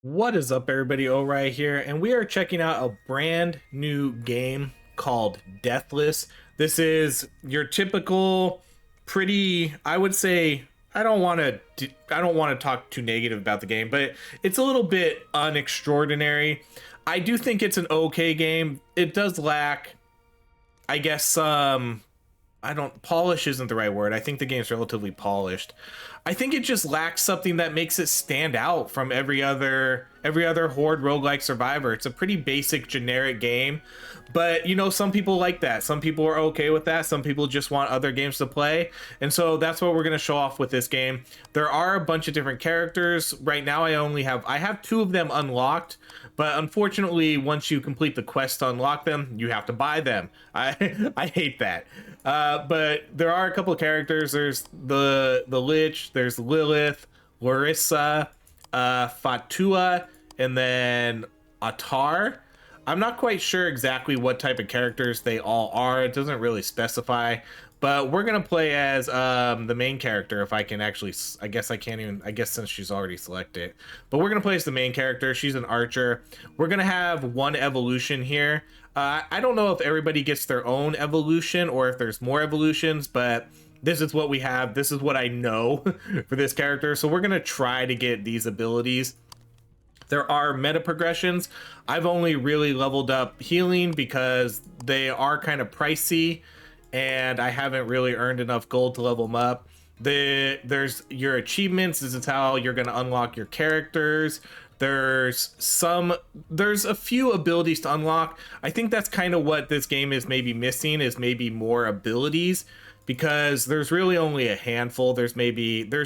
What is up, everybody? O'Reilly here, and we are checking out a brand new game called Deathless. This is your typical, pretty, I would say, I don't want to talk too negative about the game, but it's a little bit unextraordinary. I do think it's an okay game. It does lack, I guess, I don't polish isn't the right word. I think the game's relatively polished. I think it just lacks something that makes it stand out from every other horde roguelike survivor. It's a pretty basic generic game, but some people like that. Some people are okay with that. Some people just want other games to play. And so that's what we're going to show off with this game. There are a bunch of different characters. Right now I have two of them unlocked, but unfortunately once you complete the quest to unlock them, you have to buy them. I hate that. But there are a couple of characters. There's the Lich, there's Lilith, Larissa, Fatua, and then Atar. I'm not quite sure exactly what type of characters they all are. It doesn't really specify, but we're gonna play as the main character. If I can actually, I guess I can't even. I guess since she's already selected, but we're gonna play as the main character. She's an archer. We're gonna have one evolution here. I don't know if everybody gets their own evolution or if there's more evolutions, but this is what we have. This is what I know for this character. So we're gonna try to get these abilities. There are meta progressions. I've only really leveled up healing because they are kind of pricey and I haven't really earned enough gold to level them up. There's your achievements. This is how you're going to unlock your characters. There's a few abilities to unlock. I think that's kind of what this game is maybe missing, is maybe more abilities, because there's really only a handful. There's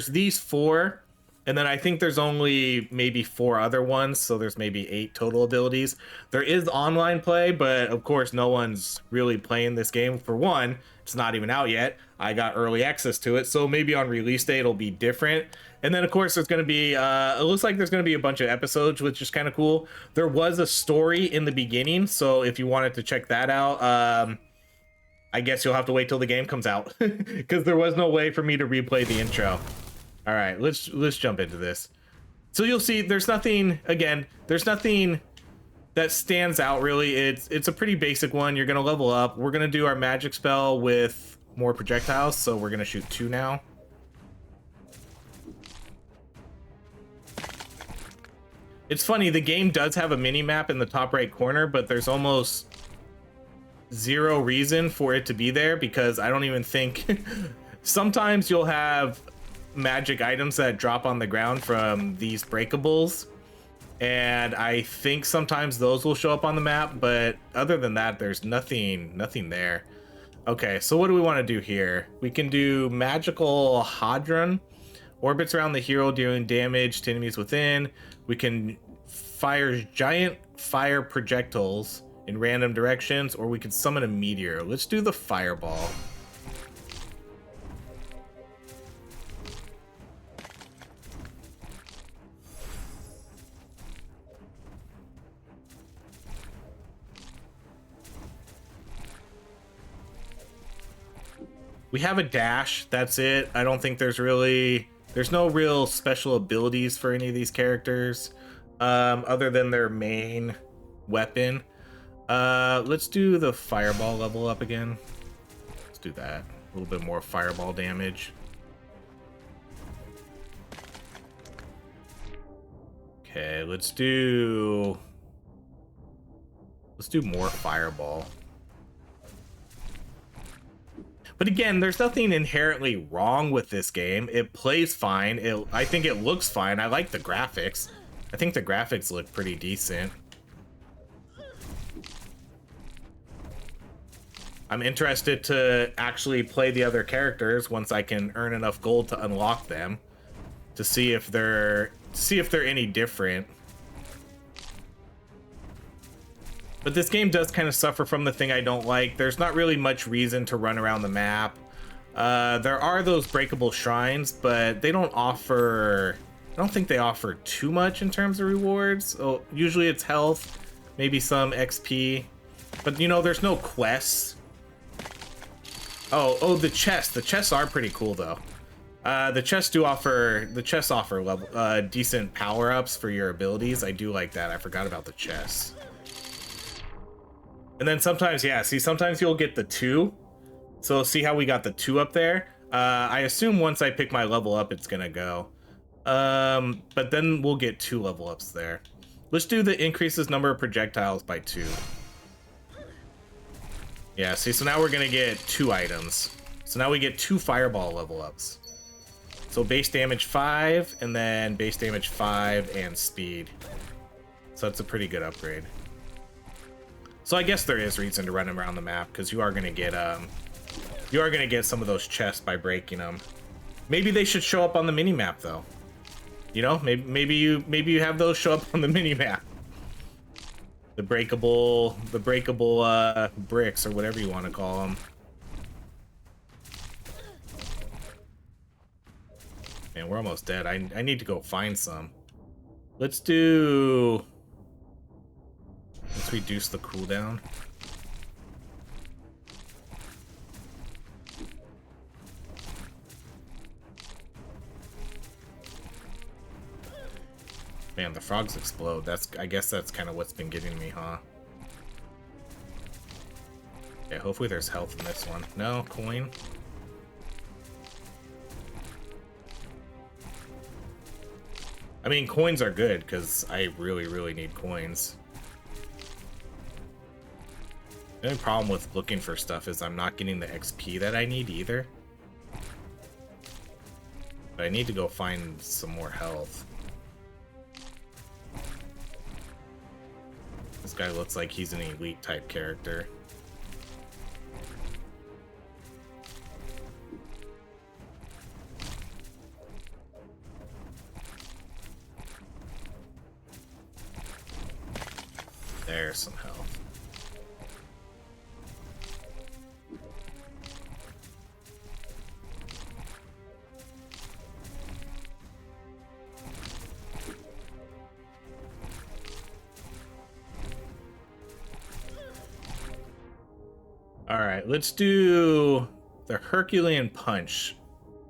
these four, and then I think there's only maybe four other ones, so there's maybe 8 total abilities. There is online play, but of course no one's really playing this game. For one, it's not even out yet. I got early access to it, so maybe on release day it'll be different. And then of course there's going to be, it looks like there's going to be a bunch of episodes, which is kind of cool. There was a story in the beginning, so if you wanted to check that out, I guess you'll have to wait till the game comes out, because there was no way for me to replay the intro. All right, let's jump into this. So you'll see there's nothing that stands out really. It's a pretty basic one. You're gonna level up. We're gonna do our magic spell with more projectiles, so we're gonna shoot 2 now. It's funny, the game does have a mini map in the top right corner, but there's almost zero reason for it to be there, because I don't even think sometimes you'll have magic items that drop on the ground from these breakables, and I think sometimes those will show up on the map, but other than that there's nothing there. Okay, so what do we want to do here? We can do magical hadron, orbits around the hero dealing damage to enemies within. We can fire giant fire projectiles in random directions, or we can summon a meteor. Let's do the fireball. We have a dash, that's it. I don't think there's no real special abilities for any of these characters, other than their main weapon. Let's do the fireball level up again. Let's do that. A little bit more fireball damage. Okay, let's do more fireball. But again, there's nothing inherently wrong with this game. It plays fine. I think it looks fine. I like the graphics. I think the graphics look pretty decent. I'm interested to actually play the other characters once I can earn enough gold to unlock them, to see if they're any different. But this game does kind of suffer from the thing I don't like. There's not really much reason to run around the map. There are those breakable shrines, but they don't offer... I don't think they offer too much in terms of rewards. Oh, usually it's health, maybe some XP. But there's no quests. Oh, the chests. The chests are pretty cool though. The chests offer level decent power-ups for your abilities. I do like that. I forgot about the chests. And then sometimes, yeah, see, sometimes you'll get the 2. So see how we got the 2 up there? I assume once I pick my level up, it's gonna go. But then we'll get 2 level ups there. Let's do the increases number of projectiles by 2. Yeah, see, so now we're gonna get 2 items. So now we get 2 fireball level ups. So base damage 5, and then base damage 5 and speed. So that's a pretty good upgrade. So I guess there is reason to run around the map, because you are gonna get some of those chests by breaking them. Maybe they should show up on the mini map though. You know, maybe you have those show up on the mini map. The breakable bricks or whatever you want to call them. Man, we're almost dead. I need to go find some. Let's reduce the cooldown. Man, the frogs explode. I guess that's kind of what's been getting me, huh? Yeah, hopefully there's health in this one. No, coin. I mean, coins are good, because I really, really need coins. The only problem with looking for stuff is I'm not getting the XP that I need either. But I need to go find some more health. This guy looks like he's an elite type character. There's some health. Alright, let's do the Herculean Punch.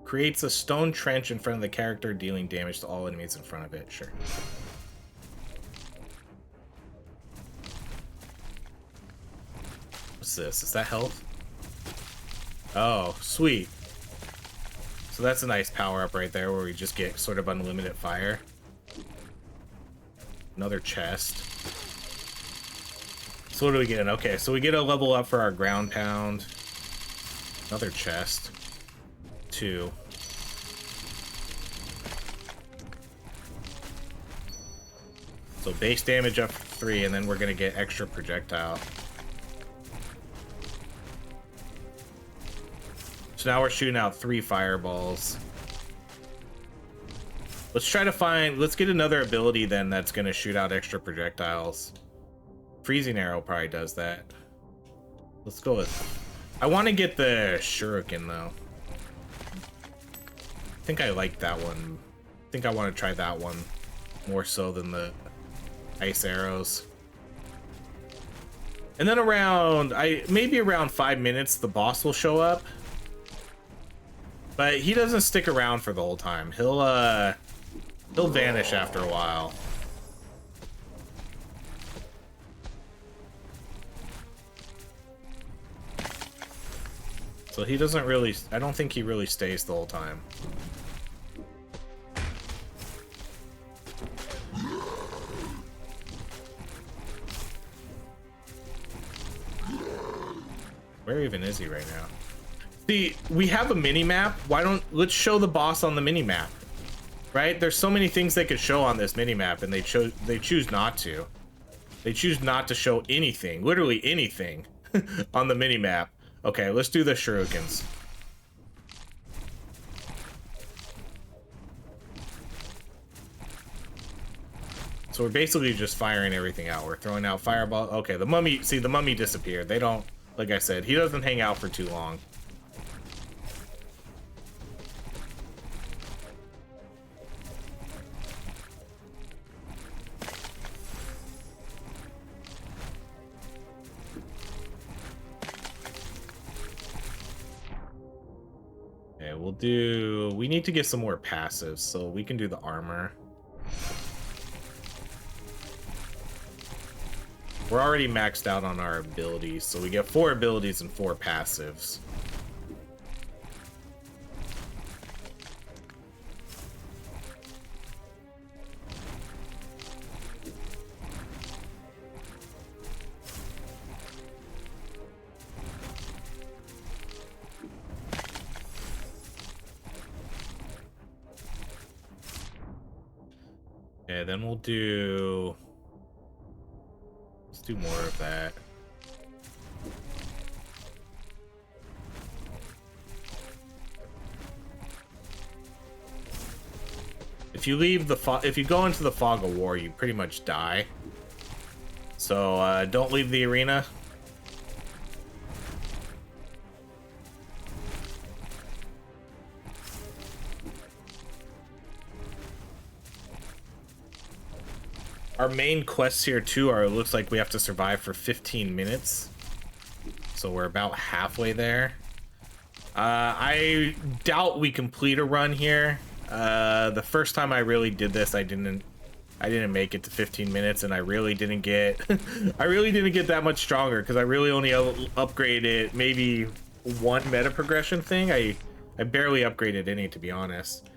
Creates a stone trench in front of the character, dealing damage to all enemies in front of it. Sure. What's this? Is that health? Oh, sweet. So that's a nice power-up right there, where we just get sort of unlimited fire. Another chest. So what do we get? Okay, so we get a level up for our ground pound. Another chest. 2. So base damage up 3, and then we're gonna get extra projectile. So now we're shooting out 3 fireballs. Let's get another ability then that's gonna shoot out extra projectiles. Freezing arrow probably does that. Let's go with... I want to get the shuriken though. I think I like that one. I think I want to try that one more so than the ice arrows. And then maybe around 5 minutes the boss will show up. But he doesn't stick around for the whole time. He'll vanish after a while. So he doesn't really... I don't think he really stays the whole time. Where even is he right now? See, we have a mini-map. Let's show the boss on the mini-map. Right? There's so many things they could show on this mini-map, and they choose not to. They choose not to show anything, literally anything, on the mini-map. Okay, let's do the shurikens. So we're basically just firing everything out. We're throwing out fireball. Okay, the mummy disappeared. They don't, like I said, he doesn't hang out for too long. we need to get some more passives, so we can do the armor. We're already maxed out on our abilities, so we get 4 abilities and 4 passives. Okay, then we'll do... Let's do more of that. If you leave the if you go into the fog of war, you pretty much die. So don't leave the arena. Our main quests here too are, it looks like we have to survive for 15 minutes. So we're about halfway there. I doubt we complete a run here. The first time I really did this, I didn't make it to 15 minutes, and I really didn't get I really didn't get that much stronger because I really only upgraded maybe 1 meta progression thing. I barely upgraded any, to be honest.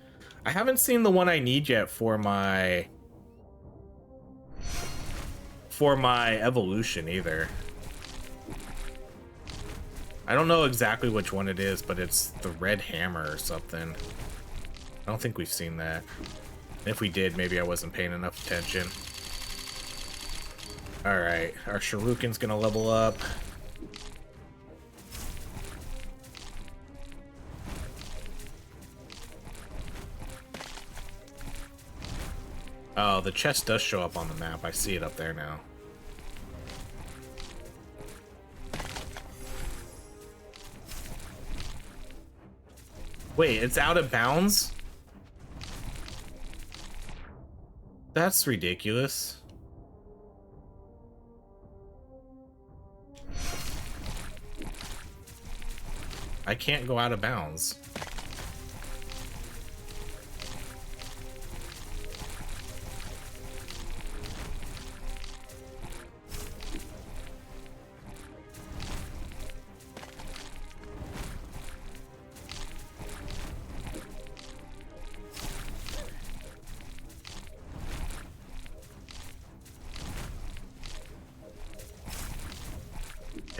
I haven't seen the one I need yet for my evolution either. I don't know exactly which one it is, but it's the red hammer or something. I don't think we've seen that. If we did, maybe I wasn't paying enough attention. Alright, our Shuriken's gonna level up. Oh, the chest does show up on the map. I see it up there now. Wait, it's out of bounds? That's ridiculous. I can't go out of bounds.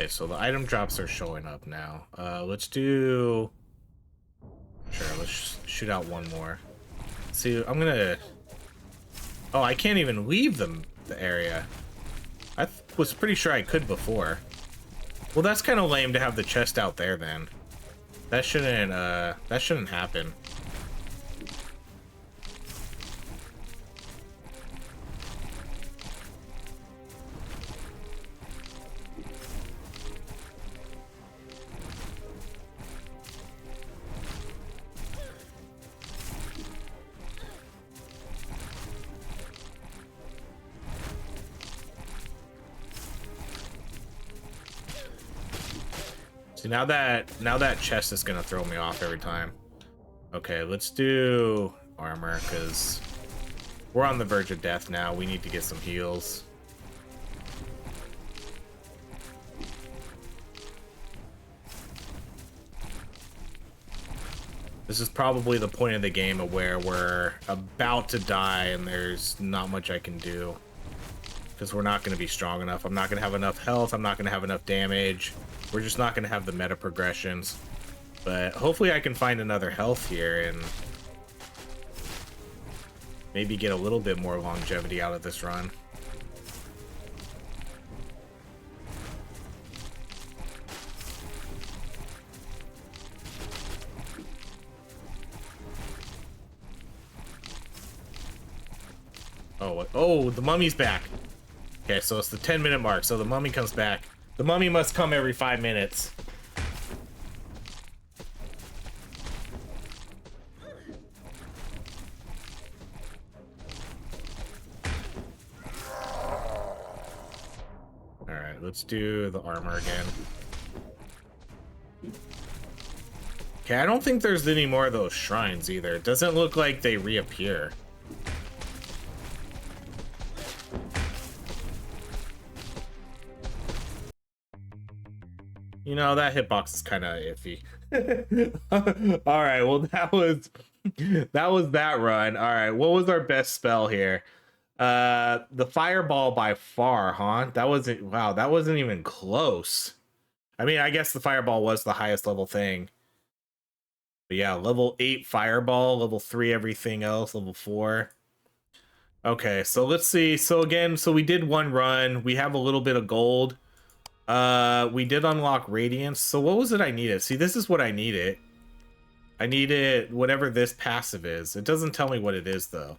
Okay, so the item drops are showing up now. Let's do... Sure, let's shoot out one more. See, I'm gonna... Oh, I can't even leave the area. I was pretty sure I could before. Well, that's kind of lame to have the chest out there then. That shouldn't happen. See, now that chest is gonna throw me off every time. Okay, let's do armor, because we're on the verge of death now. We need to get some heals. This is probably the point of the game where we're about to die and there's not much I can do. Because we're not going to be strong enough. I'm not going to have enough health. I'm not going to have enough damage. We're just not going to have the meta progressions. But hopefully I can find another health here and maybe get a little bit more longevity out of this run. Oh, the mummy's back. Okay, so it's the 10-minute mark, so the mummy comes back. The mummy must come every 5 minutes. Alright, let's do the armor again. Okay, I don't think there's any more of those shrines either. It doesn't look like they reappear. You know, that hitbox is kind of iffy. All right, well, that run. All right, what was our best spell here? The fireball by far, huh? That wasn't, wow, that wasn't even close. I mean, I guess the fireball was the highest level thing. But yeah, level 8 fireball, level 3 everything else, level 4. Okay, so let's see. So again, so we did one run. We have a little bit of gold. We did unlock radiance. So what was it I needed? See, this is what I needed. I needed whatever this passive is. It doesn't tell me what it is though.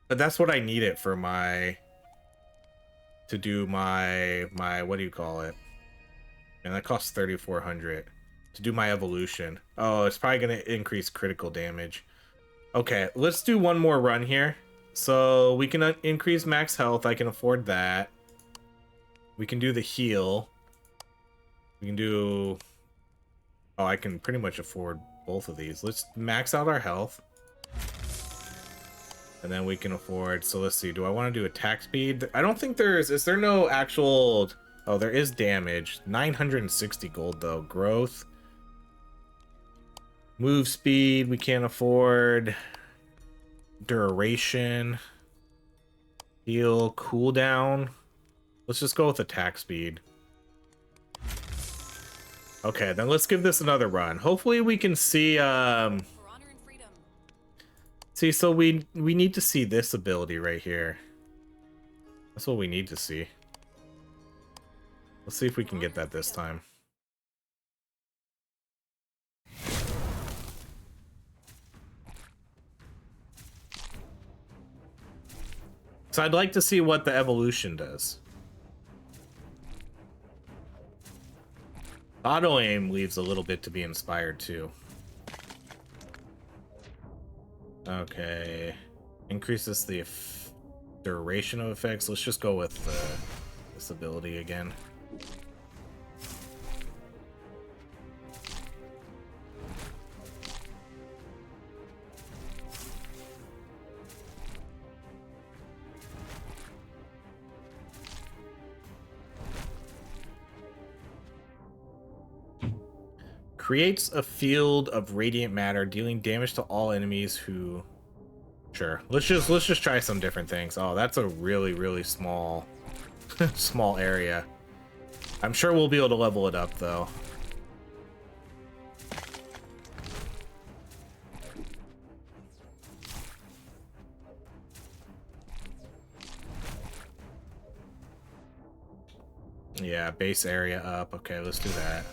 But that's what I needed for my to do my what do you call it? And that costs 3,400 to do my evolution. Oh, it's probably gonna increase critical damage. Okay, let's do one more run here. So we can increase max health. I can afford that. We can do the heal. We can do... Oh, I can pretty much afford both of these. Let's max out our health. And then we can afford... So let's see. Do I want to do attack speed? I don't think there's... Is there no actual... Oh, there is damage. 960 gold, though. Growth. Move speed. We can't afford. Duration. Heal. Cooldown. Let's just go with attack speed. Okay, then let's give this another run. Hopefully we can see see, so we need to see this ability right here. That's what we need to see. Let's see if we can get that this time. So I'd like to see what the evolution does. Auto aim leaves a little bit to be inspired too. Okay, increases the duration of effects. Let's just go with this ability again. Creates a field of radiant matter, dealing damage to all enemies who... Sure. Let's just try some different things. Oh, that's a really small small area. I'm sure we'll be able to level it up though. Yeah, base area up. Okay, let's do that.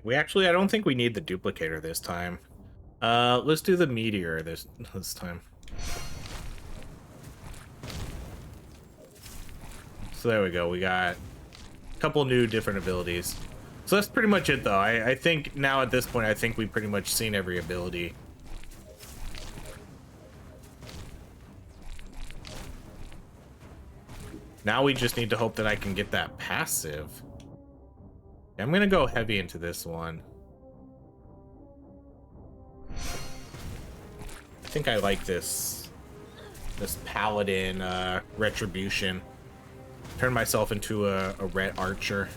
We actually, I don't think we need the duplicator this time. Let's do the meteor this time. So there we go. We got a couple new different abilities. So that's pretty much it, though. I think now at this point, I think we've pretty much seen every ability. Now we just need to hope that I can get that passive. I'm gonna go heavy into this one. I think I like this paladin retribution. Turn myself into a red archer.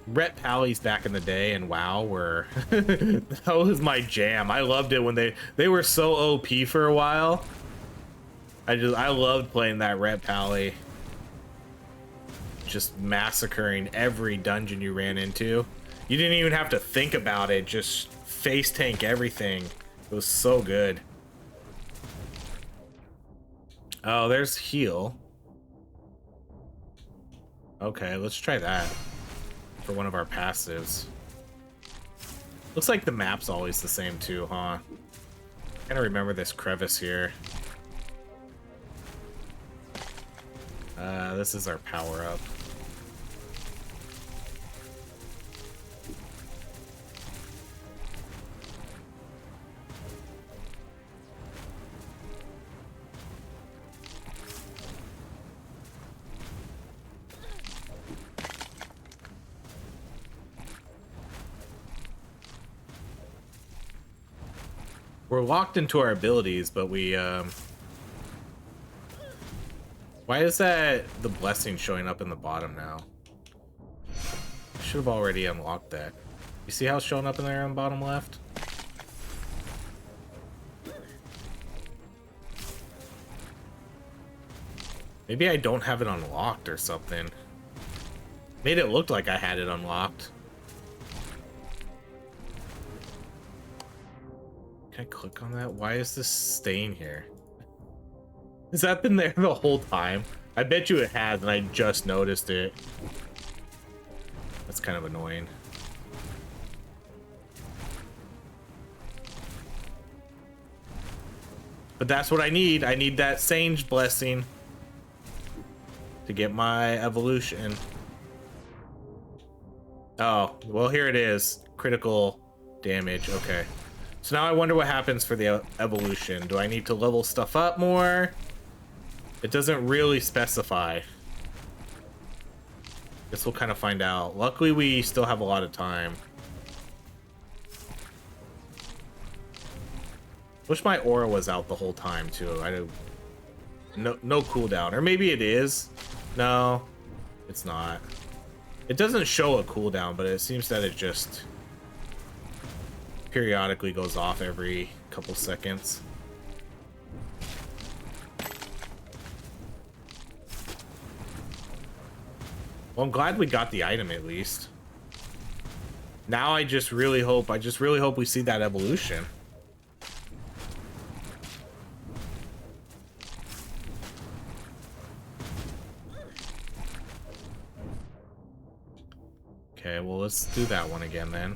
Ret Pallies back in the day and WoW were that was my jam. I loved it when they were so OP for a while. I loved playing that Ret Pally. Just massacring every dungeon you ran into. You didn't even have to think about it, just face tank everything. It was so good. Oh, there's heal. Okay, let's try that for one of our passives. Looks like the map's always the same too, huh? Kinda remember this crevice here. This is our power-up. We're locked into our abilities, but we, why is that the blessing showing up in the bottom now? I should have already unlocked that. You see how it's showing up in there on the bottom left? Maybe I don't have it unlocked or something. Made it look like I had it unlocked. Can I click on that? Why is this staying here? Has that been there the whole time? I bet you it has, and I just noticed it. That's kind of annoying. But that's what I need. I need that Sage blessing to get my evolution. Oh, well, here it is. Critical damage. Okay. So now I wonder what happens for the evolution. Do I need to level stuff up more? It doesn't really specify. Guess we'll kind of find out. Luckily, we still have a lot of time. Wish my aura was out the whole time too. I don't. No cooldown, or maybe it is. No, it's not. It doesn't show a cooldown, but it seems that it just periodically goes off every couple seconds. Well, I'm glad we got the item at least. Now I just really hope we see that evolution. Okay, well, let's do that one again then.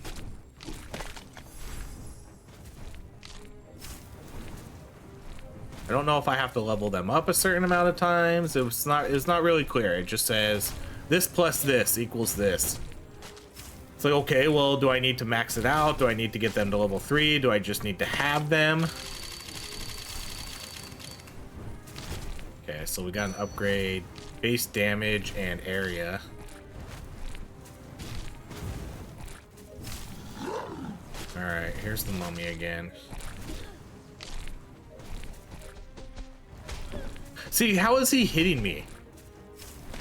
I don't know if I have to level them up a certain amount of times. It's not really clear. It just says this plus this equals this. It's like, okay, well, do I need to max it out? Do I need to get them to level 3? Do I just need to have them? Okay, so we got an upgrade, base damage and area. Alright, here's the mummy again. See, how is he hitting me?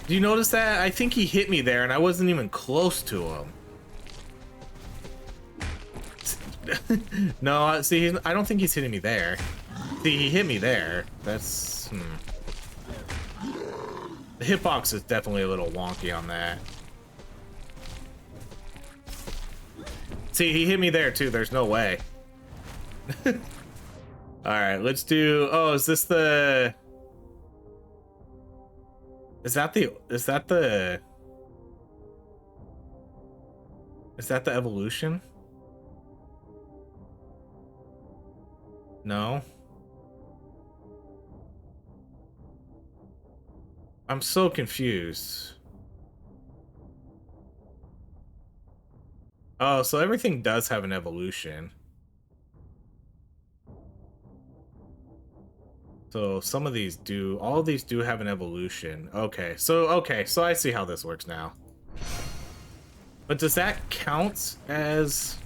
Do you notice that? I think he hit me there and I wasn't even close to him. No, see, I don't think he's hitting me there. See, he hit me there. That's... The hitbox is definitely a little wonky on that. See, he hit me there too. There's no way. Alright, let's do... Oh, is this the... Is that the evolution? No. I'm so confused. Oh, so everything does have an evolution. So some of these do, all of these do have an evolution. Okay, so I see how this works now. But does that count as...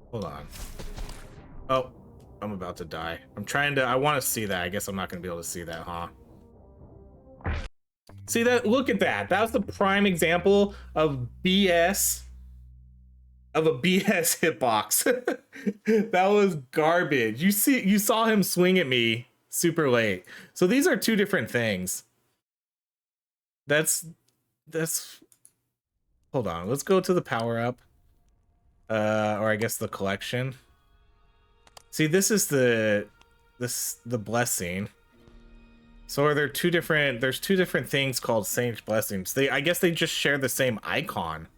Hold on. Oh, I'm about to die. I want to see that. I guess I'm not going to be able to see that, huh? See that? Look at that. That was the prime example of BS. Of a BS hitbox. That was garbage. You saw him swing at me super late. So these are two different things. That's hold on, let's go to the power up. Or I guess the collection. See, this is the blessing. So are there there's two different things called Sage blessings. I guess they just share the same icon.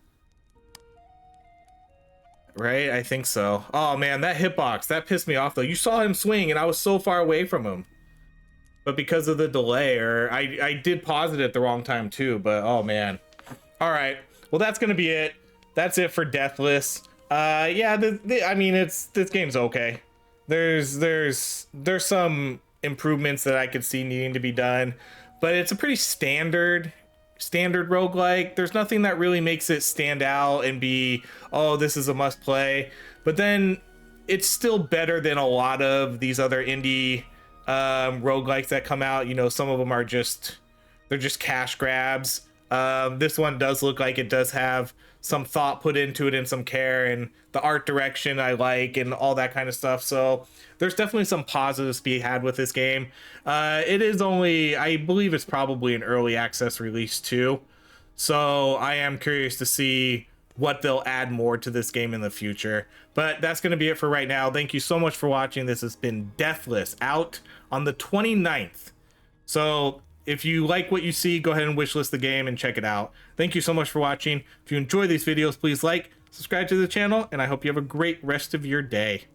Right? I think so. Oh man, that hitbox, that pissed me off though. You saw him swing and I was so far away from him. But because of the delay, or I did pause it at the wrong time too, but oh man. All right. Well, that's going to be it. That's it for Deathless. Yeah, I mean, this game's okay. There's some improvements that I could see needing to be done, but it's a pretty standard roguelike. There's nothing that really makes it stand out and be, oh, this is a must play. But then it's still better than a lot of these other indie roguelikes that come out. You know, some of them are they're just cash grabs. This one does look like it does have some thought put into it and some care, and the art direction I like and all that kind of stuff. So there's definitely some positives to be had with this game. It is only, I believe it's probably an early access release too. So I am curious to see what they'll add more to this game in the future. But that's going to be it for right now. Thank you so much for watching. This has been Deathless, out on the 29th. So if you like what you see, go ahead and wishlist the game and check it out. Thank you so much for watching. If you enjoy these videos, please like, subscribe to the channel, and I hope you have a great rest of your day.